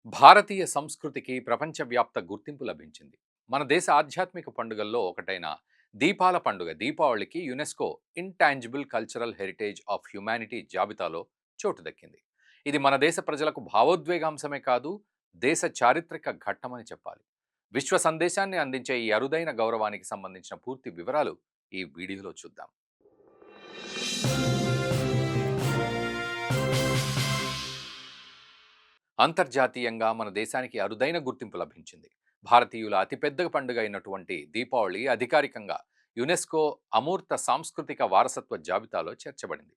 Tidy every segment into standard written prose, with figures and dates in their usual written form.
భారతీయ సంస్కృతికి ప్రపంచవ్యాప్త గుర్తింపు లభించింది. మన దేశ ఆధ్యాత్మిక పండుగల్లో ఒకటైన దీపాల పండుగ దీపావళికి UNESCO intangible cultural heritage of humanity జాబితాలో చోటు దక్కింది. ఇది మన దేశ ప్రజలకు భావోద్వేగాంశమే కాదు, దేశ చారిత్రక ఘట్టమని చెప్పాలి. విశ్వ సందేశాన్ని అందించే ఈ అరుదైన గౌరవానికి సంబంధించిన పూర్తి వివరాలు ఈ వీడియోలో చూద్దాం. అంతర్జాతీయంగా మన దేశానికి అరుదైన గుర్తింపు లభించింది. భారతీయుల అతిపెద్ద పండుగ అయినటువంటి దీపావళి అధికారికంగా యునెస్కో అమూర్త సాంస్కృతిక వారసత్వ జాబితాలో చేర్చబడింది.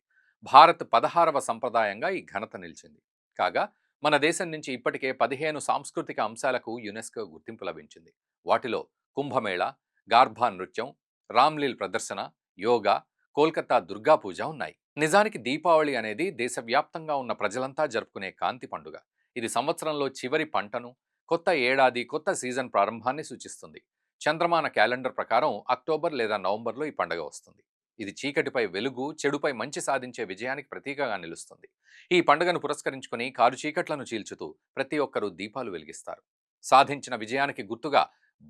భారత్ 16వ సంప్రదాయంగా ఈ ఘనత నిలిచింది. కాగా మన దేశం నుంచి ఇప్పటికే 15 సాంస్కృతిక అంశాలకు యునెస్కో గుర్తింపు లభించింది. వాటిలో కుంభమేళ, గార్భా నృత్యం, రామ్లీల్ ప్రదర్శన, యోగా, కోల్కతా దుర్గా పూజ ఉన్నాయి. నిజానికి దీపావళి అనేది దేశవ్యాప్తంగా ఉన్న ప్రజలంతా జరుపుకునే కాంతి పండుగ. ఇది సంవత్సరంలో చివరి పంటను, కొత్త ఏడాది, కొత్త సీజన్ ప్రారంభాన్ని సూచిస్తుంది. చంద్రమాన క్యాలెండర్ ప్రకారం అక్టోబర్ లేదా నవంబర్లో ఈ పండుగ వస్తుంది. ఇది చీకటిపై వెలుగు, చెడుపై మంచి సాధించే విజయానికి ప్రతీకగా నిలుస్తుంది. ఈ పండుగను పురస్కరించుకుని కారు చీకట్లను చీల్చుతూ ప్రతి ఒక్కరూ దీపాలు వెలిగిస్తారు. సాధించిన విజయానికి గుర్తుగా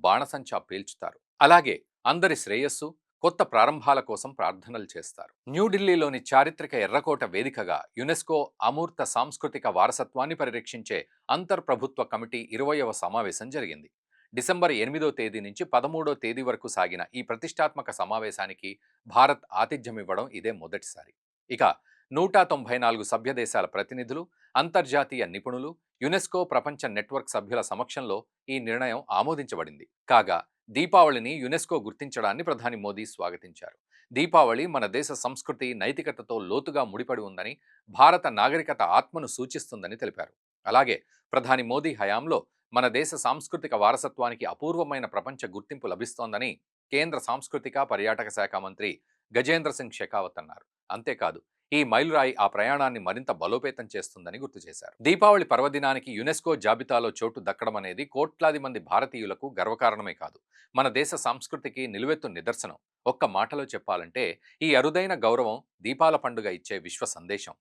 బాణసంచా పేల్చుతారు. అలాగే అందరి శ్రేయస్సు, కొత్త ప్రారంభాల కోసం ప్రార్థనలు చేస్తారు. న్యూఢిల్లీలోని చారిత్రక ఎర్రకోట వేదికగా యునెస్కో అమూర్త సాంస్కృతిక వారసత్వాన్ని పరిరక్షించే అంతర్ప్రభుత్వ కమిటీ 20వ సమావేశం జరిగింది. డిసెంబర్ 8వ తేదీ నుంచి 13వ తేదీ వరకు సాగిన ఈ ప్రతిష్టాత్మక సమావేశానికి భారత్ ఆతిథ్యమివ్వడం ఇదే మొదటిసారి. ఇక 194 సభ్య దేశాల ప్రతినిధులు, అంతర్జాతీయ నిపుణులు, యునెస్కో ప్రపంచ నెట్వర్క్ సభ్యుల సమక్షంలో ఈ నిర్ణయం ఆమోదించబడింది. కాగా దీపావళిని యునెస్కో గుర్తించడాన్ని ప్రధాని మోదీ స్వాగతించారు. దీపావళి మన దేశ సంస్కృతి, నైతికతతో లోతుగా ముడిపడి ఉందని, భారత నాగరికత ఆత్మను సూచిస్తుందని తెలిపారు. అలాగే ప్రధాని మోదీ హయాంలో మన దేశ సాంస్కృతిక వారసత్వానికి అపూర్వమైన ప్రపంచ గుర్తింపు లభిస్తోందని కేంద్ర సాంస్కృతిక పర్యాటక శాఖ మంత్రి గజేంద్ర సింగ్ షెకావత్ అన్నారు. అంతేకాదు, ఈ మైలురాయి ఆ ప్రయాణాన్ని మరింత బలోపేతం చేస్తుందని గుర్తు చేశారు. దీపావళి పర్వదినానికి యునెస్కో జాబితాలో చోటు దక్కడం అనేది కోట్లాది మంది భారతీయులకు గర్వకారణమే కాదు, మన దేశ సంస్కృతికి నిలువెత్తు నిదర్శనం. ఒక్క మాటలో చెప్పాలంటే ఈ అరుదైన గౌరవం దీపాల పండుగ ఇచ్చే విశ్వ సందేశం.